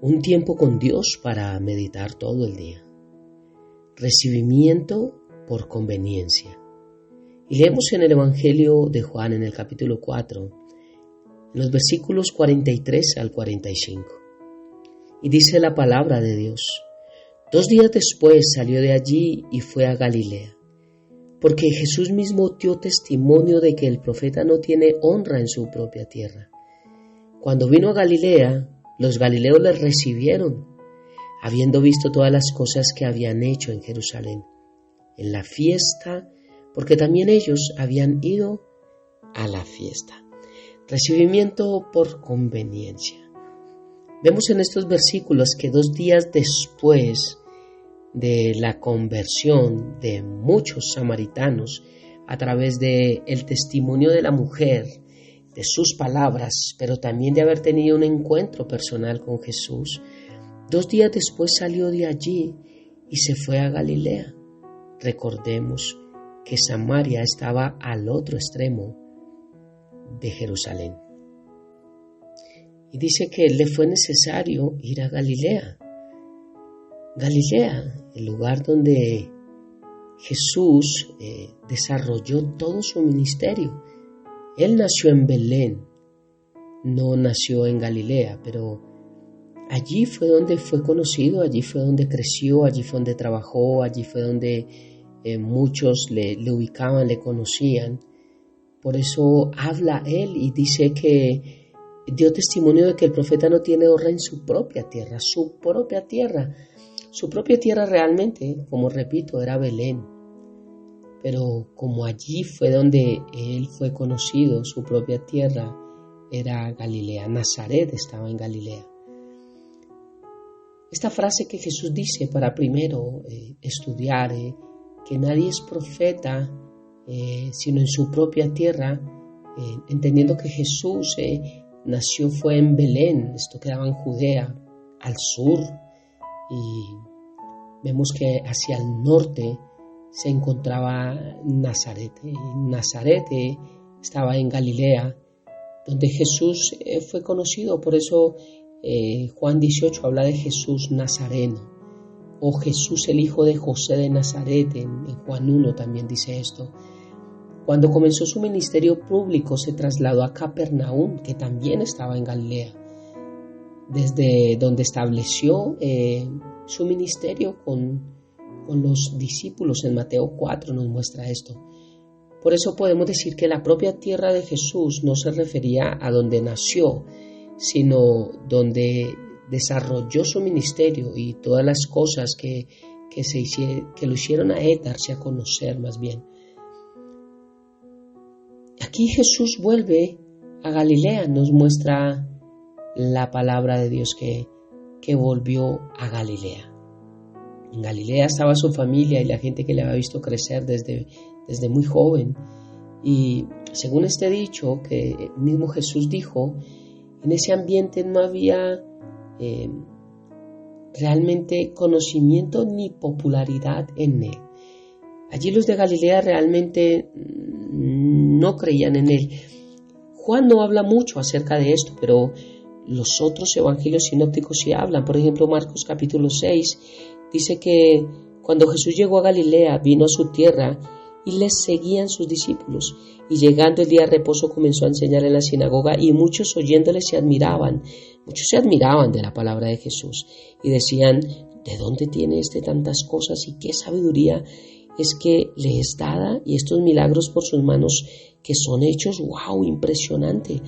Un tiempo con Dios para meditar todo el día. Recibimiento por conveniencia. Y leemos en el Evangelio de Juan en el capítulo 4, en los versículos 43 al 45. Y dice la palabra de Dios: 2 días después salió de allí y fue a Galilea, porque Jesús mismo dio testimonio de que el profeta no tiene honra en su propia tierra. Cuando vino a Galilea, los galileos le recibieron, habiendo visto todas las cosas que habían hecho en Jerusalén, en la fiesta, porque también ellos habían ido a la fiesta. Recibimiento por conveniencia. Vemos en estos versículos que 2 días después de la conversión de muchos samaritanos, a través del testimonio de la mujer, de sus palabras, pero también de haber tenido un encuentro personal con Jesús, 2 días después salió de allí y se fue a Galilea. Recordemos que Samaria estaba al otro extremo de Jerusalén. Y dice que le fue necesario ir a Galilea. Galilea, el lugar donde Jesús desarrolló todo su ministerio. Él nació en Belén, no nació en Galilea, pero allí fue donde fue conocido, allí fue donde creció, allí fue donde trabajó, allí fue donde muchos le ubicaban, le conocían. Por eso habla él y dice que dio testimonio de que el profeta no tiene honra en su propia tierra, su propia tierra. Su propia tierra realmente, como repito, era Belén. Pero como allí fue donde él fue conocido, su propia tierra era Galilea. Nazaret estaba en Galilea. Esta frase que Jesús dice para primero estudiar que nadie es profeta sino en su propia tierra, entendiendo que Jesús fue en Belén, esto quedaba en Judea, al sur, y vemos que hacia el norte se encontraba Nazaret. Nazaret estaba en Galilea, donde Jesús fue conocido. Por eso Juan 18 habla de Jesús Nazareno, o Jesús el hijo de José de Nazaret. En Juan 1 también dice esto. Cuando comenzó su ministerio público se trasladó a Capernaum, que también estaba en Galilea, desde donde estableció su ministerio con los discípulos. En Mateo 4 nos muestra esto. Por eso podemos decir que la propia tierra de Jesús no se refería a donde nació, sino donde desarrolló su ministerio y todas las cosas que lo hicieron a él darse a conocer más bien. Aquí Jesús vuelve a Galilea, nos muestra la palabra de Dios que volvió a Galilea. En Galilea estaba su familia y la gente que le había visto crecer desde muy joven. Y según este dicho que mismo Jesús dijo, en ese ambiente no había realmente conocimiento ni popularidad en él. Allí los de Galilea realmente no creían en él. Juan no habla mucho acerca de esto, pero los otros evangelios sinópticos sí hablan. Por ejemplo, Marcos capítulo 6 dice que cuando Jesús llegó a Galilea, vino a su tierra y les seguían sus discípulos. Y llegando el día de reposo comenzó a enseñar en la sinagoga y muchos oyéndole se admiraban. Muchos se admiraban de la palabra de Jesús y decían: ¿de dónde tiene tantas cosas y qué sabiduría es que le es dada? Y estos milagros por sus manos que son hechos, ¡wow!, impresionante.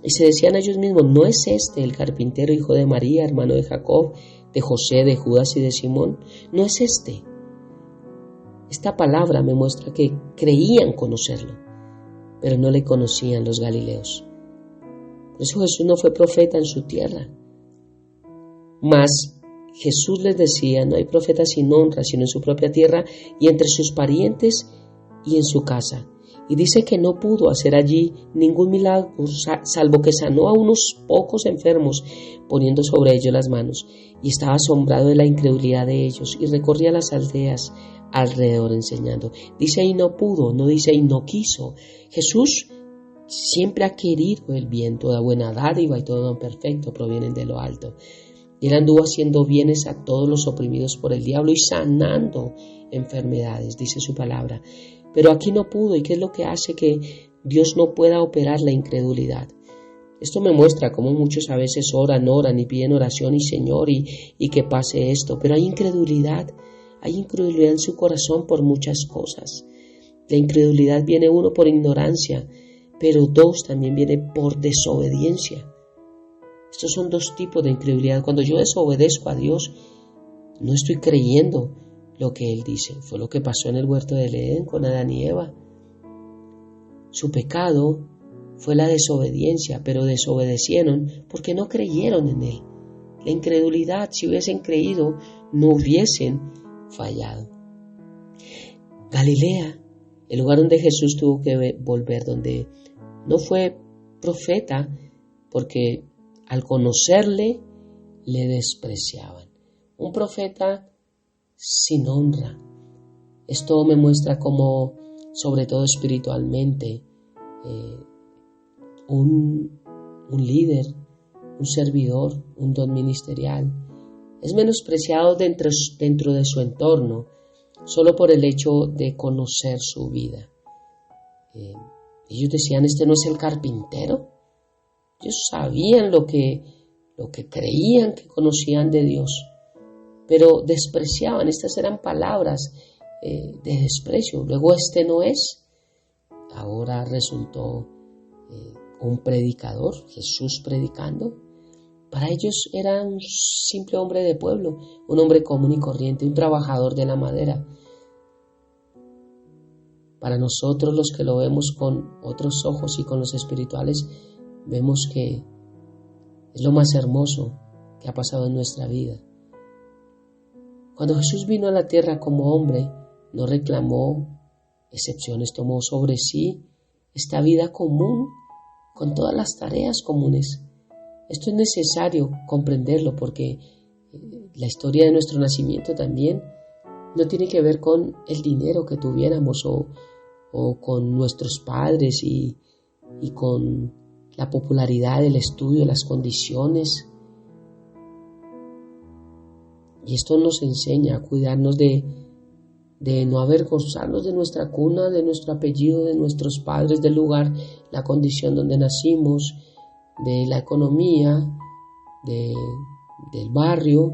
Y se decían a ellos mismos: ¿no es este el carpintero, hijo de María, hermano de Jacob, de José, de Judas y de Simón? ¿No es este? Esta palabra me muestra que creían conocerlo, pero no le conocían los galileos. Por eso Jesús no fue profeta en su tierra. Mas Jesús les decía: no hay profeta sin honra, sino en su propia tierra y entre sus parientes y en su casa. Y dice que no pudo hacer allí ningún milagro, salvo que sanó a unos pocos enfermos, poniendo sobre ellos las manos. Y estaba asombrado de la incredulidad de ellos, y recorría las aldeas alrededor enseñando. Dice y no pudo, no dice y no quiso. Jesús siempre ha querido el bien, toda buena dádiva y todo don perfecto provienen de lo alto. Y él anduvo haciendo bienes a todos los oprimidos por el diablo y sanando enfermedades, dice su palabra. Pero aquí no pudo. ¿Y qué es lo que hace que Dios no pueda operar la incredulidad? Esto me muestra cómo muchos a veces oran y piden oración y Señor y que pase esto. Pero hay incredulidad en su corazón por muchas cosas. La incredulidad viene uno por ignorancia, pero dos también viene por desobediencia. Estos son dos tipos de incredulidad. Cuando yo desobedezco a Dios, no estoy creyendo lo que Él dice. Fue lo que pasó en el huerto del Edén con Adán y Eva. Su pecado fue la desobediencia, pero desobedecieron porque no creyeron en Él. La incredulidad, si hubiesen creído, no hubiesen fallado. Galilea, el lugar donde Jesús tuvo que volver, donde no fue profeta, porque al conocerle le despreciaban. Un profeta sin honra. Esto me muestra cómo, sobre todo espiritualmente, un líder, un servidor, un don ministerial, es menospreciado dentro de su entorno solo por el hecho de conocer su vida. Ellos decían, ¿este no es el carpintero? Ellos sabían lo que creían que conocían de Dios, pero despreciaban. Estas eran palabras de desprecio. Luego, este no es. Ahora resultó un predicador, Jesús predicando. Para ellos era un simple hombre de pueblo, un hombre común y corriente, un trabajador de la madera. Para nosotros, los que lo vemos con otros ojos y con los espirituales, vemos que es lo más hermoso que ha pasado en nuestra vida. Cuando Jesús vino a la tierra como hombre, no reclamó excepciones, tomó sobre sí esta vida común con todas las tareas comunes. Esto es necesario comprenderlo porque la historia de nuestro nacimiento también no tiene que ver con el dinero que tuviéramos o con nuestros padres y con la popularidad del estudio, las condiciones. Y esto nos enseña a cuidarnos de no avergonzarnos de nuestra cuna, de nuestro apellido, de nuestros padres, del lugar, la condición donde nacimos, de la economía, del barrio,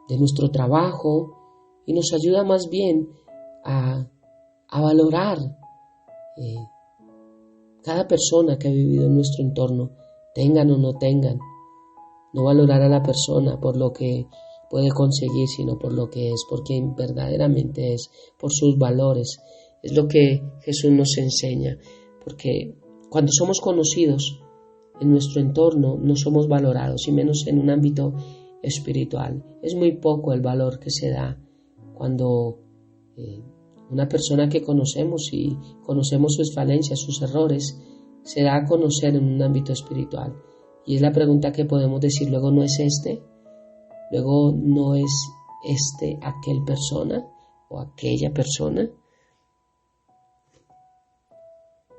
de nuestro trabajo, y nos ayuda más bien a valorar cada persona que ha vivido en nuestro entorno, tengan o no tengan. No valorar a la persona por lo que puede conseguir, sino por lo que es, porque verdaderamente es, por sus valores. Es lo que Jesús nos enseña, porque cuando somos conocidos en nuestro entorno no somos valorados, y menos en un ámbito espiritual. Es muy poco el valor que se da cuando una persona que conocemos y conocemos sus falencias, sus errores, se da a conocer en un ámbito espiritual. Y es la pregunta que podemos decir, luego no es luego no es aquel persona o aquella persona.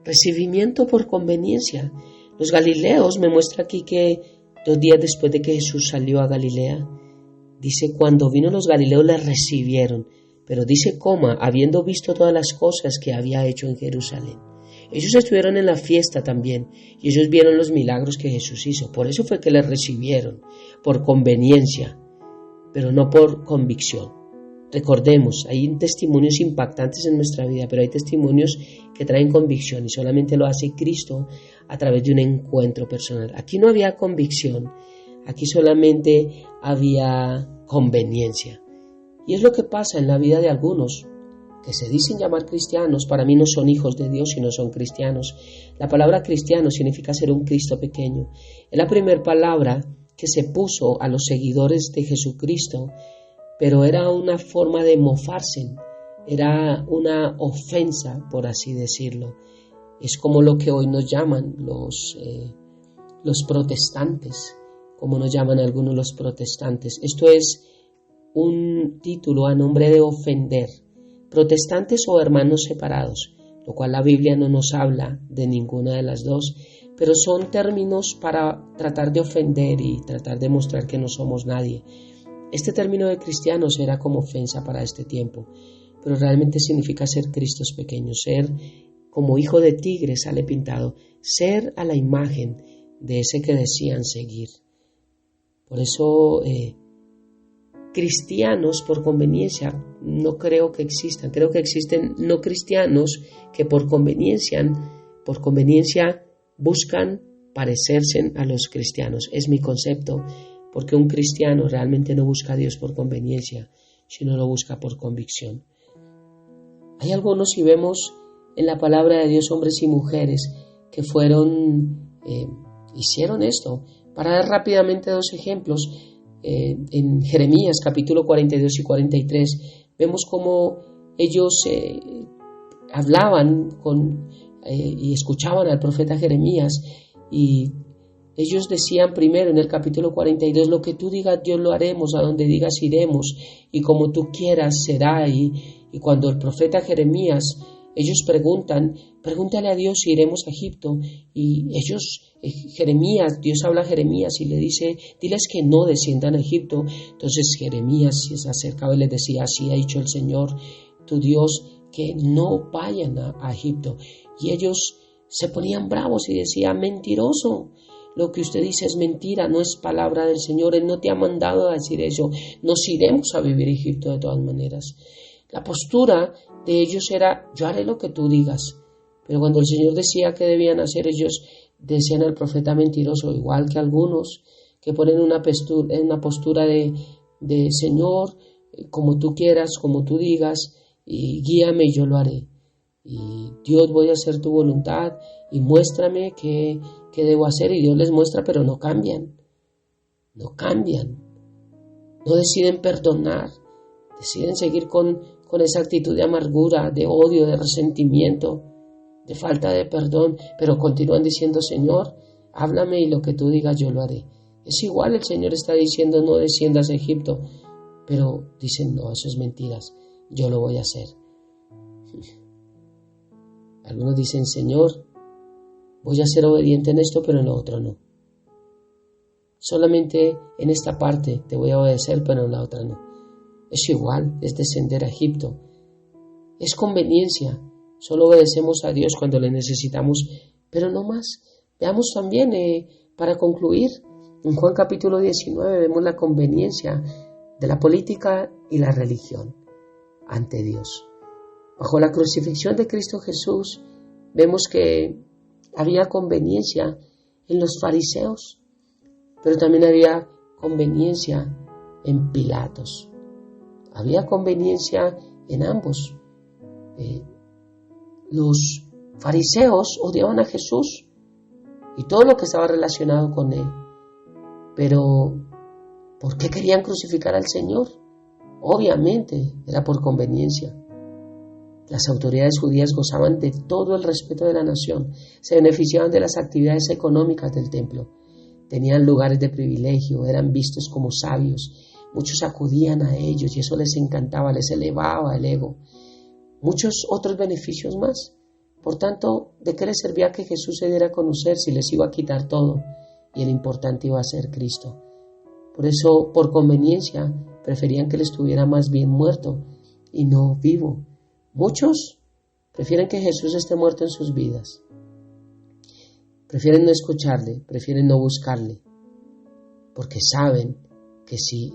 Recibimiento por conveniencia. Los galileos, me muestra aquí que 2 días después de que Jesús salió a Galilea, dice, cuando vino los galileos le recibieron, pero dice, habiendo visto todas las cosas que había hecho en Jerusalén. Ellos estuvieron en la fiesta también y ellos vieron los milagros que Jesús hizo. Por eso fue que le recibieron, por conveniencia, pero no por convicción. Recordemos, hay testimonios impactantes en nuestra vida, pero hay testimonios que traen convicción y solamente lo hace Cristo a través de un encuentro personal. Aquí no había convicción, aquí solamente había conveniencia. Y es lo que pasa en la vida de algunos que se dicen llamar cristianos. Para mí no son hijos de Dios y no son cristianos. La palabra cristiano significa ser un Cristo pequeño. Es la primera palabra que se puso a los seguidores de Jesucristo, pero era una forma de mofarse, era una ofensa, por así decirlo. Es como lo que hoy nos llaman los protestantes, como nos llaman algunos los protestantes. Esto es un título a nombre de ofender, protestantes o hermanos separados, lo cual la Biblia no nos habla de ninguna de las dos, pero son términos para tratar de ofender y tratar de mostrar que no somos nadie. Este término de cristianos era como ofensa para este tiempo, pero realmente significa ser Cristos pequeños, ser como hijo de tigre sale pintado, ser a la imagen de ese que decían seguir. Por eso cristianos por conveniencia no creo que existan. Creo que existen no cristianos que por conveniencia buscan parecerse a los cristianos. Es mi concepto, porque un cristiano realmente no busca a Dios por conveniencia, sino lo busca por convicción. Hay algunos, si vemos en la palabra de Dios, hombres y mujeres que hicieron esto. Para dar rápidamente dos ejemplos, en Jeremías capítulo 42 y 43 vemos cómo ellos hablaban y escuchaban al profeta Jeremías, y ellos decían primero en el capítulo 42: lo que tú digas Dios lo haremos, a donde digas iremos, y como tú quieras será. Y cuando el profeta Jeremías, ellos pregúntale a Dios si iremos a Egipto, y Jeremías, Dios habla a Jeremías y le dice: diles que no desciendan a Egipto. Entonces Jeremías se acercaba y les decía: así ha dicho el Señor tu Dios, que no vayan a Egipto. Y ellos se ponían bravos y decían: mentiroso, lo que usted dice es mentira, no es palabra del Señor, Él no te ha mandado a decir eso, nos iremos a vivir a Egipto de todas maneras. La postura de ellos era: yo haré lo que tú digas. Pero cuando el Señor decía qué debían hacer, ellos decían al profeta mentiroso, igual que algunos que ponen una postura de Señor, como tú quieras, como tú digas, y guíame y yo lo haré. Y Dios, voy a hacer tu voluntad y muéstrame qué debo hacer. Y Dios les muestra, pero no cambian, no deciden perdonar, deciden seguir con esa actitud de amargura, de odio, de resentimiento, de falta de perdón, pero continúan diciendo: Señor, háblame y lo que tú digas yo lo haré. Es igual, el Señor está diciendo: no desciendas a Egipto, pero dicen: no, eso es mentiras, yo lo voy a hacer. Algunos dicen: Señor, voy a ser obediente en esto, pero en lo otro no. Solamente en esta parte te voy a obedecer, pero en la otra no. Es igual, es descender a Egipto. Es conveniencia. Solo obedecemos a Dios cuando le necesitamos, pero no más. Veamos también, para concluir, en Juan capítulo 19 vemos la conveniencia de la política y la religión ante Dios. Bajo la crucifixión de Cristo Jesús vemos que había conveniencia en los fariseos, pero también había conveniencia en Pilatos. Había conveniencia en ambos. Los fariseos odiaban a Jesús y todo lo que estaba relacionado con él. Pero, ¿por qué querían crucificar al Señor? Obviamente era por conveniencia. Las autoridades judías gozaban de todo el respeto de la nación, se beneficiaban de las actividades económicas del templo, tenían lugares de privilegio, eran vistos como sabios. Muchos acudían a ellos y eso les encantaba, les elevaba el ego. Muchos otros beneficios más. Por tanto, ¿de qué les servía que Jesús se diera a conocer si les iba a quitar todo? Y el importante iba a ser Cristo. Por eso, por conveniencia, preferían que él estuviera más bien muerto y no vivo. Muchos prefieren que Jesús esté muerto en sus vidas. Prefieren no escucharle, prefieren no buscarle, porque saben que si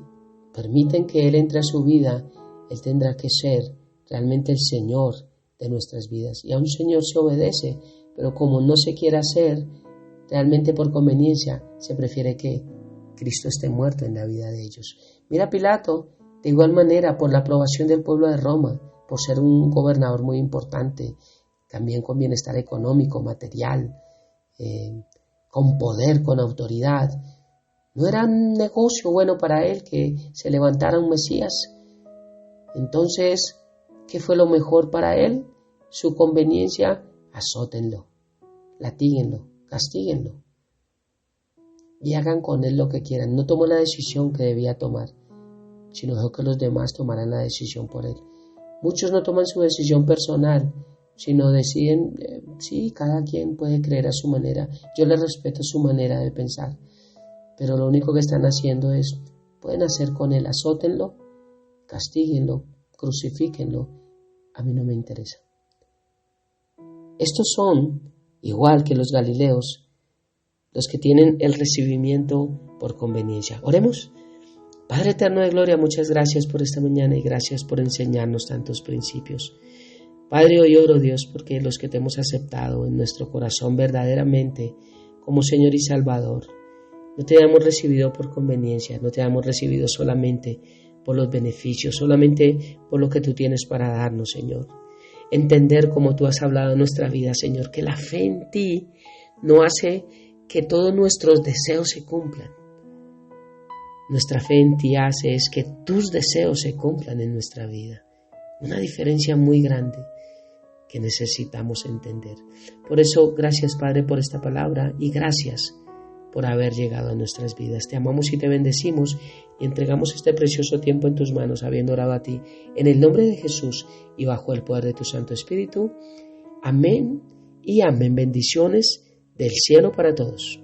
permiten que Él entre a su vida, Él tendrá que ser realmente el Señor de nuestras vidas. Y a un Señor se obedece, pero como no se quiere hacer realmente por conveniencia, se prefiere que Cristo esté muerto en la vida de ellos. Mira Pilato, de igual manera, por la aprobación del pueblo de Roma, por ser un gobernador muy importante, también con bienestar económico, material, con poder, con autoridad. No era un negocio bueno para él que se levantara un Mesías. Entonces, ¿qué fue lo mejor para él? Su conveniencia: azótenlo, latíguenlo, castíguenlo y hagan con él lo que quieran. No tomó la decisión que debía tomar, sino dejó que los demás tomaran la decisión por él. Muchos no toman su decisión personal, sino deciden, sí, cada quien puede creer a su manera, yo les respeto su manera de pensar, pero lo único que están haciendo es, pueden hacer con él, azótenlo, castíguenlo, crucifíquenlo, a mí no me interesa. Estos son, igual que los galileos, los que tienen el recibimiento por conveniencia. Oremos. Padre eterno de gloria, muchas gracias por esta mañana y gracias por enseñarnos tantos principios. Padre, hoy oro, Dios, porque los que te hemos aceptado en nuestro corazón verdaderamente como Señor y Salvador, no te hemos recibido por conveniencia, no te hemos recibido solamente por los beneficios, solamente por lo que tú tienes para darnos, Señor. Entender como tú has hablado en nuestra vida, Señor, que la fe en ti no hace que todos nuestros deseos se cumplan. Nuestra fe en ti hace es que tus deseos se cumplan en nuestra vida. Una diferencia muy grande que necesitamos entender. Por eso, gracias Padre por esta palabra y gracias por haber llegado a nuestras vidas. Te amamos y te bendecimos y entregamos este precioso tiempo en tus manos, habiendo orado a ti, en el nombre de Jesús y bajo el poder de tu Santo Espíritu. Amén y amén. Bendiciones del cielo para todos.